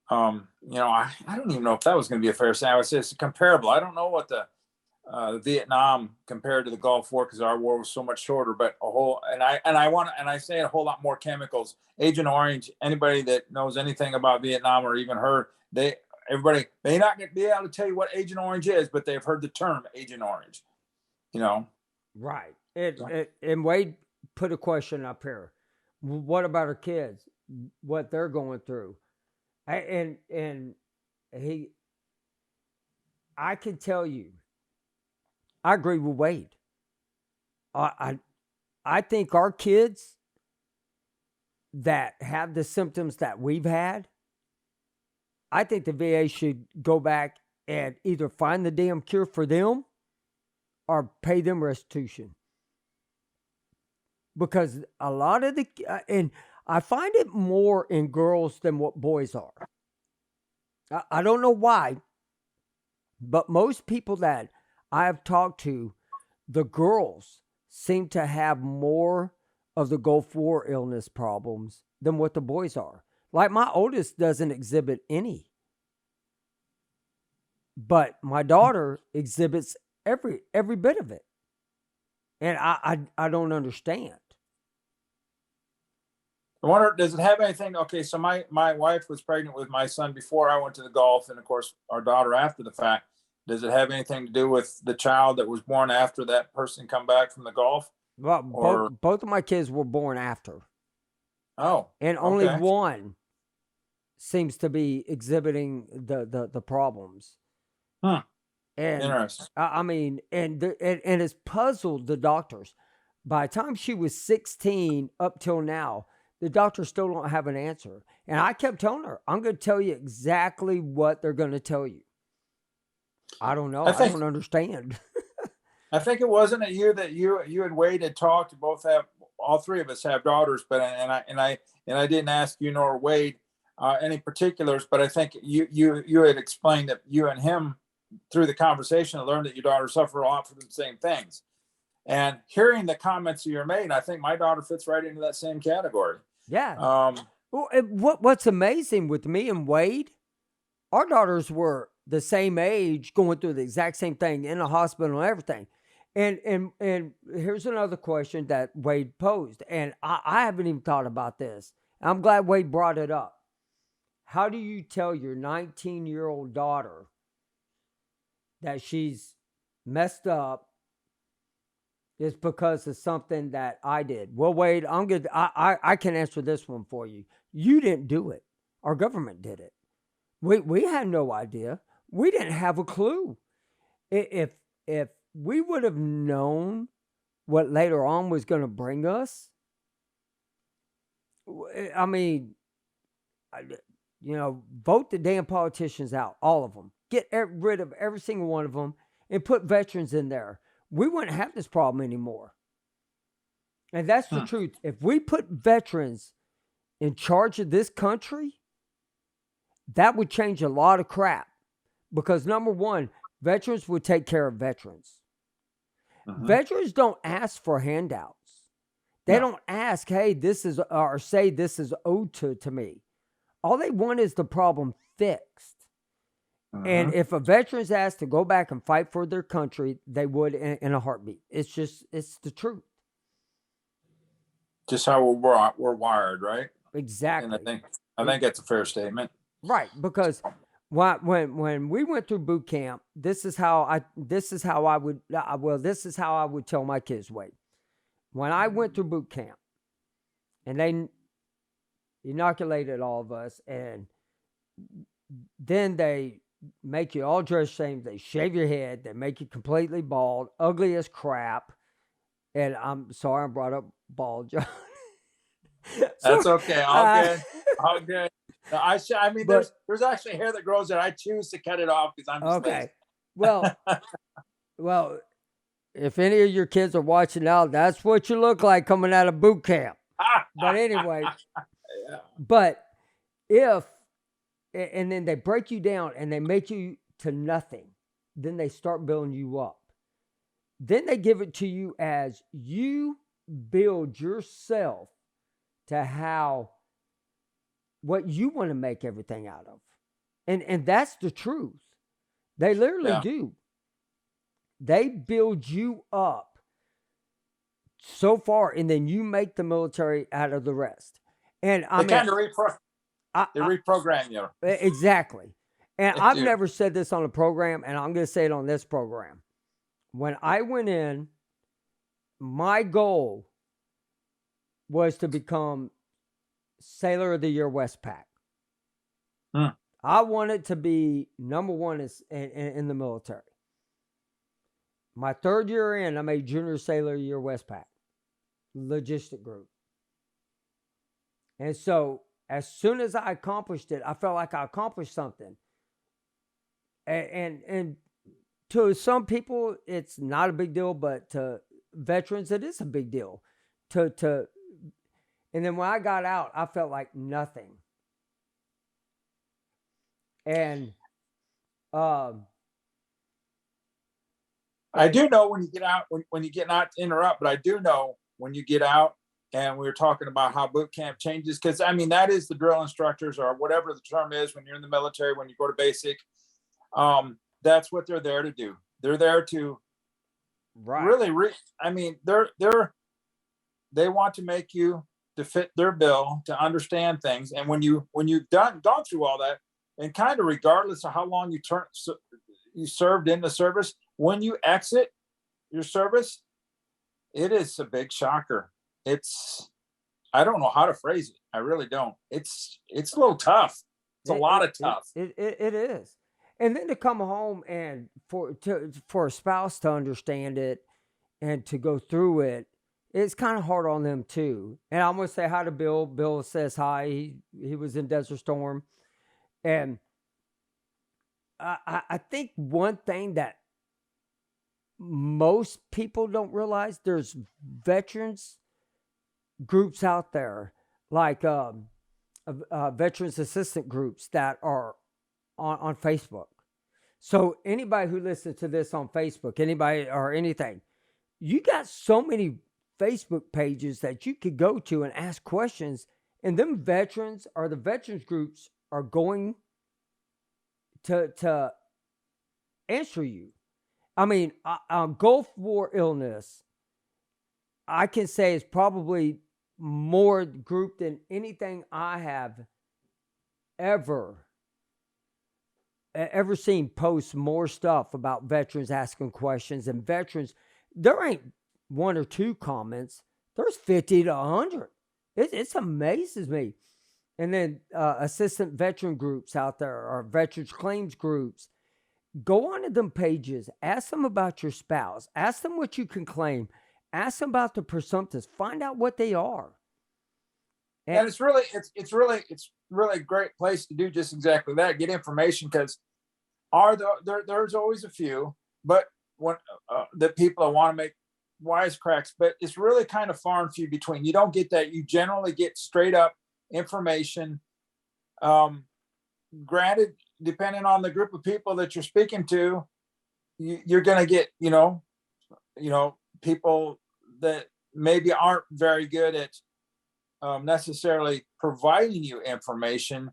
I don't even know if that was going to be a fair say. I would say it's comparable. I don't know what the Vietnam compared to the Gulf War, because our war was so much shorter, but I say a whole lot more chemicals. Agent Orange. Anybody that knows anything about Vietnam or even heard, everybody may not be able to tell you what Agent Orange is, but they've heard the term Agent Orange. Right. And Wade put a question up here. What about our kids? What they're going through? I can tell you, I agree with Wade. I think our kids that have the symptoms that we've had, I think the VA should go back and either find the damn cure for them or pay them restitution. Because a lot of and I find it more in girls than what boys are. I don't know why, but most people that I have talked to, the girls seem to have more of the Gulf War illness problems than what the boys are. Like my oldest doesn't exhibit any, but my daughter exhibits every bit of it, and I don't understand. I wonder, does it have anything? Okay, so my wife was pregnant with my son before I went to the Gulf, and of course our daughter after the fact. Does it have anything to do with the child that was born after that person come back from the Gulf? Well, Or both of my kids were born after, oh, and only okay, one seems to be exhibiting the problems. hmm, And interesting. I mean, and it's puzzled the doctors. By the time she was 16 up till now, the doctors still don't have an answer. And I kept telling her, I'm going to tell you exactly what they're going to tell you. I don't know. I I think don't understand. I think it wasn't a year that you and Wade had talked. Both have all three of us have daughters, but and I didn't ask you nor Wade any particulars, but I think you had explained that you and him through the conversation learned that your daughter suffered a lot from the same things. And hearing the comments you made, I think my daughter fits right into that same category. Yeah. Um, Well, what's amazing with me and Wade, our daughters were the same age, going through the exact same thing in the hospital and everything. And here's another question that Wade posed, and I haven't even thought about this. I'm glad Wade brought it up. How do you tell your 19-year-old daughter that she's messed up is because of something that I did? Well, Wade, I'm good. I can answer this one for you. You didn't do it. Our government did it. We had no idea. We didn't have a clue. If we would have known what later on was going to bring us, I mean, vote the damn politicians out, all of them. Get rid of every single one of them and put veterans in there. We wouldn't have this problem anymore. And that's the truth. If we put veterans in charge of this country, that would change a lot of crap. Because number one, veterans would take care of veterans. Veterans don't ask for handouts. They don't ask, hey, this is, or say this is owed to me. All they want is the problem fixed. And if a veteran's asked to go back and fight for their country, they would in a heartbeat. It's the truth. just how we're wired, right? Exactly. And I think that's a fair statement. Right, because when we went through boot camp, this is how I would tell my kids, Wait, when I went through boot camp and they inoculated all of us, and then they make you all dress same, they shave your head, they make you completely bald, ugly as crap. And I'm sorry I brought up bald, John. That's okay. All good. All good. No, I mean, But- there's actually hair that grows that I choose to cut it off because I'm just Okay. lazy. Well, if any of your kids are watching now, that's what you look like coming out of boot camp. But anyway, Yeah. but and then they break you down and they make you to nothing, then they start building you up. Then they give it to you as you build yourself to what you want to make everything out of. And that's the truth. They literally do. They build you up so far, and then you make the military out of the rest. And They kind of reprogram you. Exactly. And They I've do. never said this on a program, and I'm going to say it on this program. When I went in, my goal was to become Sailor of the Year Westpac. I wanted to be number one in the military. My third year in, I made Junior Sailor of the Year Westpac logistic group. And so as soon as I accomplished it, I felt like I accomplished something. And to some people, it's not a big deal, but to veterans, it is a big deal. And then when I got out, I felt like nothing. And I do know when you get out, when you get, not to interrupt, but I do know when you get out, and we were talking about how boot camp changes, because I mean, that is the drill instructors or whatever the term is when you're in the military, when you go to basic. That's what they're there to do. They're there to really, I mean, they want to make you to fit their bill, to understand things. And when you've gone through all that, and kind of regardless of how long you served in the service, when you exit your service, it is a big shocker. I don't know how to phrase it. I really don't. It's a little tough. It's a lot of tough. It is. And then to come home and for a spouse to understand it and to go through it, it's kind of hard on them too. And I'm gonna say hi to Bill. Bill says hi. He was in Desert Storm, and I think one thing that most people don't realize, there's veterans groups out there like veterans assistant groups that are on Facebook. So anybody who listens to this on Facebook, anybody or anything, you got so many Facebook pages that you could go to and ask questions, and them veterans or the veterans groups are going to answer you. I mean, Gulf War illness, I can say is probably more group than anything I have ever seen post more stuff about veterans asking questions. And veterans, there ain't one or two comments. There's 50 to 100. It amazes me. And then assistant veteran groups out there or veterans claims groups. Go onto them pages. Ask them about your spouse. Ask them what you can claim. Ask them about the presumptives. Find out what they are. And it's really a great place to do just exactly that. Get information, because there's always a few, but when the people that want to make wisecracks, but it's really kind of far and few between. You don't get that. You generally get straight up information. Granted, depending on the group of people that you're speaking to, you're going to get, people that maybe aren't very good at necessarily providing you information.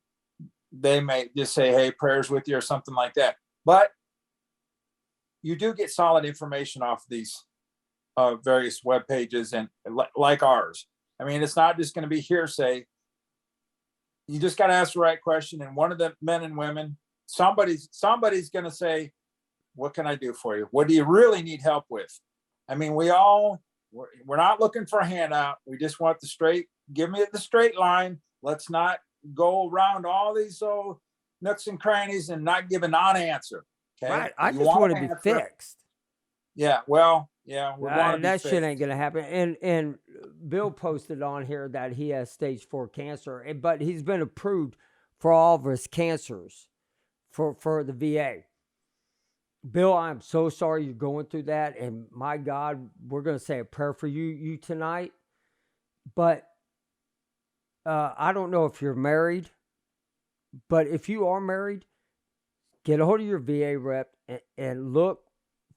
They may just say, hey, prayers with you or something like that. But you do get solid information off these various web pages and like ours. I mean, it's not just going to be hearsay. You just got to ask the right question. And one of the men and women, somebody's going to say, what can I do for you? What do you really need help with? I mean, we're not looking for a handout. We just want give me the straight line. Let's not go around all these old nooks and crannies and not give a non-answer. Okay. Right. I just want to be fixed. Yeah. Well, yeah. That shit ain't going to happen. And Bill posted on here that he has stage 4 cancer, but he's been approved for all of his cancers for the VA. Bill, I'm so sorry you're going through that. And my God, we're going to say a prayer for you tonight. But I don't know if you're married, but if you are married, get a hold of your VA rep and look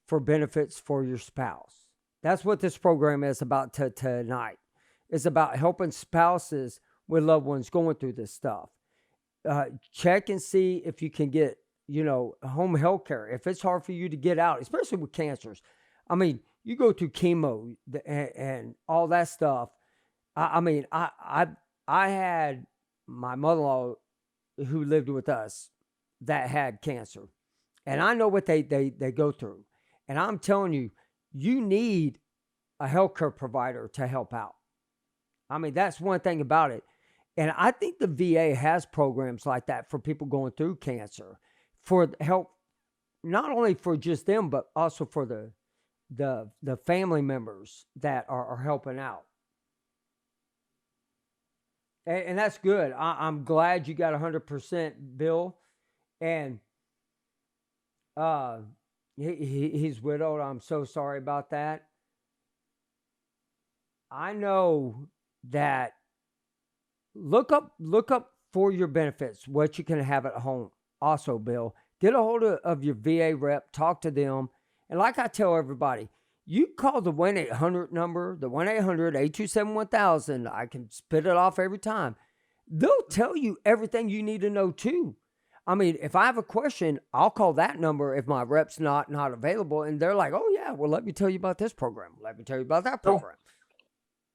for benefits for your spouse. That's what this program is about tonight. It's about helping spouses with loved ones going through this stuff. Check and see if you can get, home health care. If it's hard for you to get out, especially with cancers. I mean, you go through chemo and all that stuff. I had my mother-in-law who lived with us that had cancer, and I know what they go through. And I'm telling you, you need a healthcare provider to help out. I mean, that's one thing about it. And I think the VA has programs like that for people going through cancer, for help, not only for just them, but also for the family members that are helping out. And that's good. I'm glad you got 100%, Bill. And he's widowed. I'm so sorry about that. I know that look up for your benefits, what you can have at home. Also, Bill, get a hold of your VA rep, talk to them. And like I tell everybody, you call the 1-800 number, the 1-800-827-1000. I can spit it off every time. They'll tell you everything you need to know too. I mean, if I have a question, I'll call that number if my rep's not available. And they're like, oh yeah, well, let me tell you about this program. Let me tell you about that program.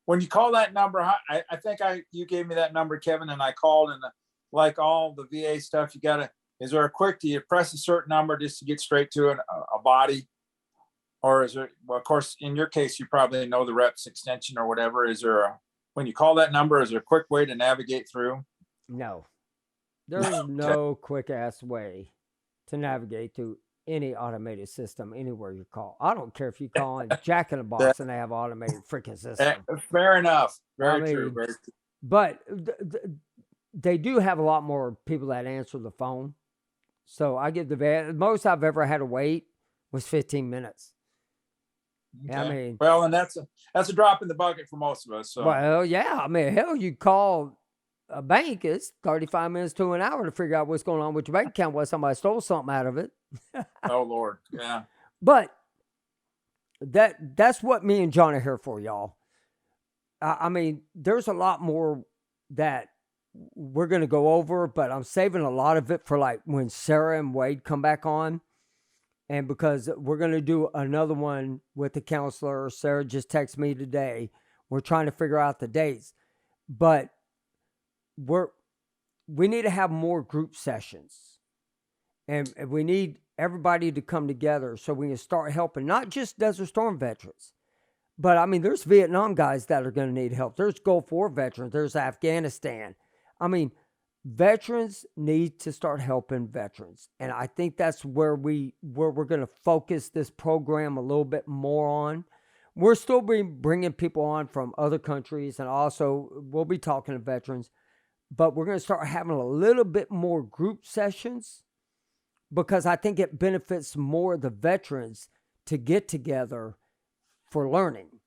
When you call that number, I think you gave me that number, Kevin, and I called, and like all the VA stuff, you got to Is there a quick, do you press a certain number just to get straight to a body? Or is there, well, of course, in your case, you probably know the reps extension or whatever. Is there when you call that number, is there a quick way to navigate through? No, there's no quick ass way to navigate through any automated system anywhere you call. I don't care if you call in Jack in the Box and they have automated freaking system. Fair enough. I Very true. mean, Very true. But they do have a lot more people that answer the phone. So I give the most I've ever had to wait was 15 minutes. Okay. I mean, well, and that's a drop in the bucket for most of us. So. Well, yeah. I mean, hell, you call a bank, it's 35 minutes to an hour to figure out what's going on with your bank account, whether somebody stole something out of it. Oh, Lord. Yeah. But that's what me and John are here for, y'all. I mean, there's a lot more that we're going to go over, but I'm saving a lot of it for like when Sarah and Wade come back on. And because we're going to do another one with the counselor. Sarah just texted me today. We're trying to figure out the dates. But we need to have more group sessions. And we need everybody to come together so we can start helping not just Desert Storm veterans. But I mean, there's Vietnam guys that are going to need help. There's Gulf War veterans. There's Afghanistan. I mean, veterans need to start helping veterans. And I think that's where we're going to focus this program a little bit more on. We're still bringing people on from other countries, and also we'll be talking to veterans, but we're going to start having a little bit more group sessions because I think it benefits more the veterans to get together for learning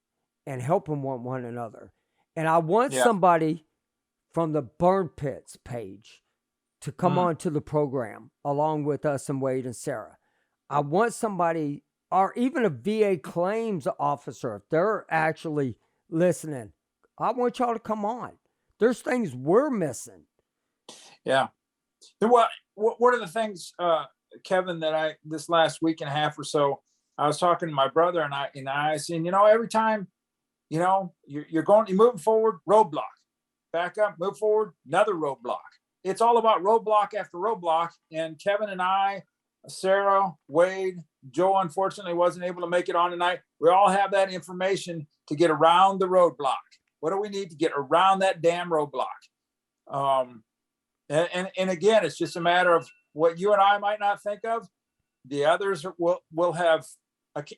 and helping one another. And I want somebody from the Burn Pits page to come on to the program along with us and Wade and Sarah. I want somebody, or even a VA claims officer, if they're actually listening, I want y'all to come on. There's things we're missing. Yeah. One of the things, Kevin, that this last week and a half or so, I was talking to my brother and I saying, every time, you're moving forward, roadblock. Back up, move forward, another roadblock. It's all about roadblock after roadblock. And Kevin and I, Sarah, Wade, Joe, unfortunately, wasn't able to make it on tonight. We all have that information to get around the roadblock. What do we need to get around that damn roadblock? And again, it's just a matter of what you and I might not think of. The others will have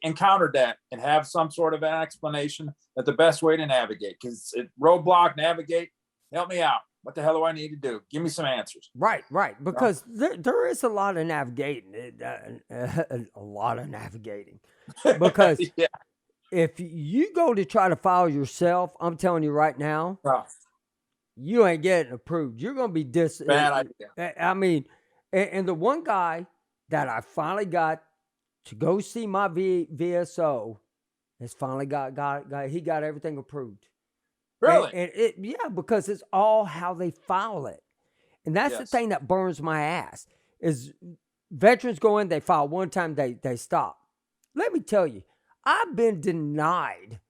encountered that and have some sort of an explanation that the best way to navigate. Because roadblock, navigate, help me out. What the hell do I need to do? Give me some answers. Right. Because there is a lot of navigating. A lot of navigating. Because if you go to try to file yourself, I'm telling you right now, you ain't getting approved. You're going to be bad idea. I mean, and the one guy that I finally got to go see my VSO has finally he got everything approved. Really? And because it's all how they file it. And that's the thing that burns my ass is veterans go in, they file one time, they stop. Let me tell you, I've been denied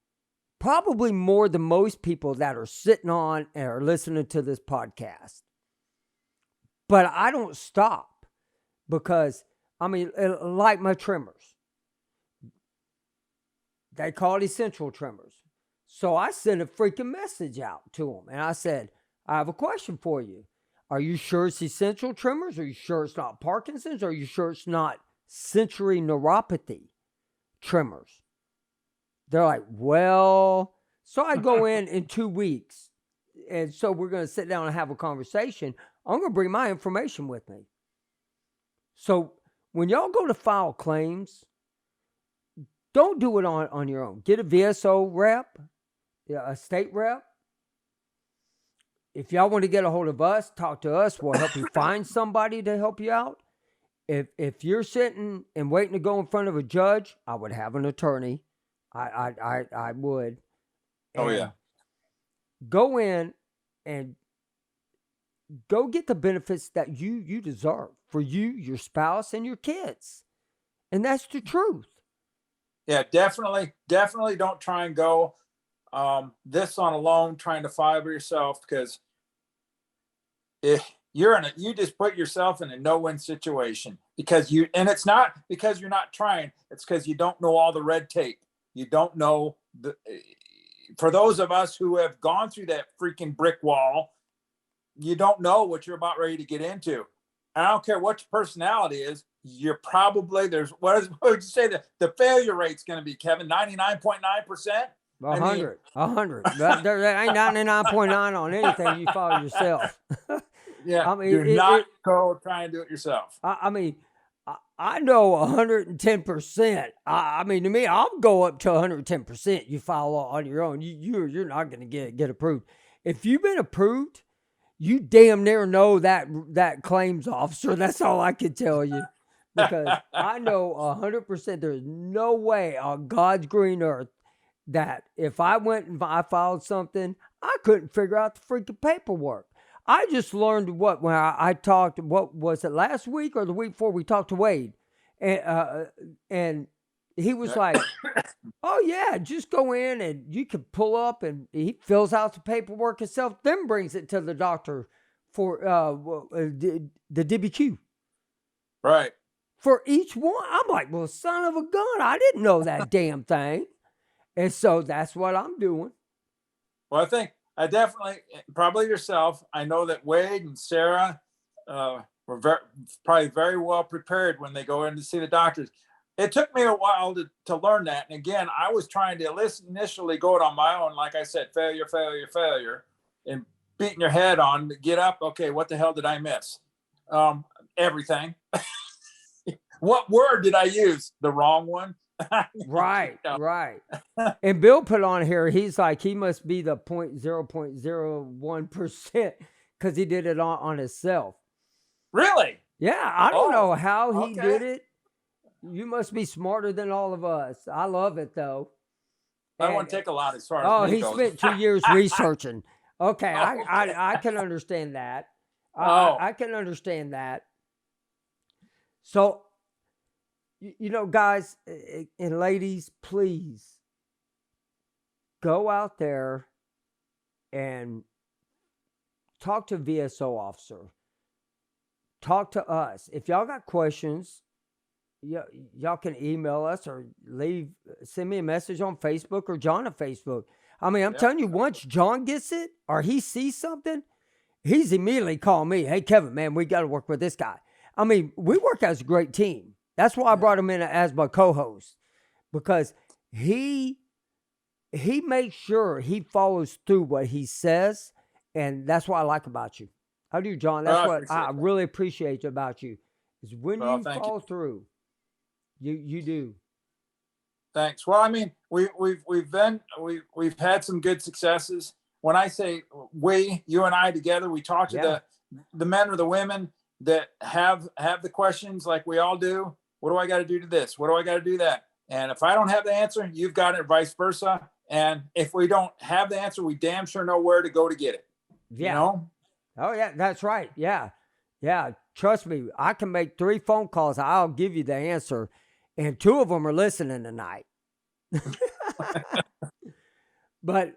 probably more than most people that are sitting on and are listening to this podcast. But I don't stop because, I mean, like my trimmers, they call it essential trimmers. So I sent a freaking message out to them. And I said, I have a question for you. Are you sure it's essential trimmers? Are you sure it's not Parkinson's? Are you sure it's not sensory neuropathy trimmers? They're like, well, so I go in 2 weeks. And so we're going to sit down and have a conversation. I'm going to bring my information with me. So when y'all go to file claims, don't do it on your own. Get a VSO rep, a state rep. If y'all want to get a hold of us, talk to us. We'll help you find somebody to help you out. If you're sitting and waiting to go in front of a judge, I would have an attorney. I would. And go in and go get the benefits that you deserve for you, your spouse, and your kids. And that's the truth. Yeah, definitely don't try and go this on alone, trying to file for yourself, because you just put yourself in a no-win situation and it's not because you're not trying. It's because you don't know all the red tape. You don't know for those of us who have gone through that freaking brick wall, you don't know what you're about ready to get into. And I don't care what your personality is. You're probably what would you say the failure rate's going to be, Kevin? 99.9%. 100. There ain't 99.9 on anything you follow yourself. Yeah, I mean, do not go try and do it yourself. I mean, I know 110%. I mean, to me, I'll go up to 110%. You follow on your own. You're not going to get approved. If you've been approved, you damn near know that claims officer. That's all I can tell you, because I know 100%. There's no way on God's green earth that if I went and I filed something, I couldn't figure out the freaking paperwork. I just learned when I talked, what was it, last week or the week before, we talked to Wade, and he was like, oh yeah, just go in and you can pull up, and he fills out the paperwork himself, then brings it to the doctor for the DBQ. Right. For each one. I'm like, well, son of a gun, I didn't know that damn thing. And so that's what I'm doing. Well, I think I definitely, probably yourself, I know that Wade and Sarah were probably very well prepared when they go in to see the doctors. It took me a while to learn that. And again, I was trying to initially go it on my own. Like I said, failure, and beating your head on to get up. Okay, what the hell did I miss? Everything. What word did I use? The wrong one? Right. And Bill put on here, he's like, he must be the 0.01% because he did it on himself. Really? Yeah, I don't know how he did it. You must be smarter than all of us. I love it though. I won't take a lot as far as he goes. Spent 2 years researching. Okay, I can understand that. I can understand that. So, guys and ladies, please go out there and talk to a VSO officer. Talk to us. If y'all got questions, y'all can email us or send me a message on Facebook or John on Facebook. I mean, I'm telling you, once John gets it or he sees something, he's immediately calling me. Hey, Kevin, man, we got to work with this guy. I mean, we work as a great team. That's why I brought him in as my co-host, because he makes sure he follows through what he says, and that's what I like about you. How do you, John? That's what I really appreciate about you, is when you follow through. You do. Thanks. Well, I mean, we've had some good successes. When I say you and I together, we talk to the men or the women that have the questions like we all do. What do I got to do to this? What do I got to do that? And if I don't have the answer, you've got it, vice versa. And if we don't have the answer, we damn sure know where to go to get it. Yeah. You know? Oh yeah, that's right. Yeah. Trust me, I can make 3 phone calls. I'll give you the answer, and 2 of them are listening tonight. But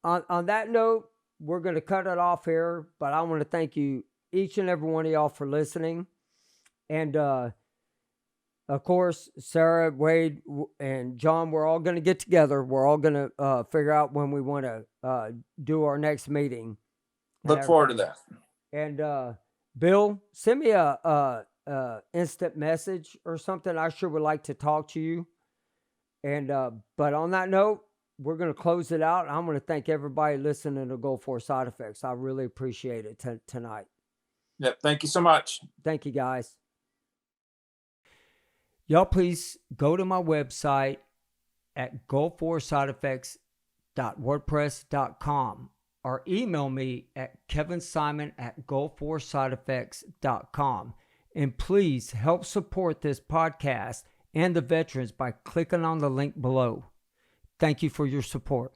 on that note, we're going to cut it off here. But I want to thank you, each and every one of y'all, for listening. And of course, Sarah, Wade, and John, we're all going to get together. We're all going to figure out when we want to do our next meeting. Look forward to that. And Bill, send me a instant message or something. I sure would like to talk to you. And but on that note, we're going to close it out. I'm going to thank everybody listening to Go For Side Effects. I really appreciate it tonight. Yep. Thank you so much. Thank you, guys. Y'all, please go to my website at go4sideeffects.wordpress.com or email me at kevinsimon@go4sideeffects.com. And please help support this podcast and the veterans by clicking on the link below. Thank you for your support.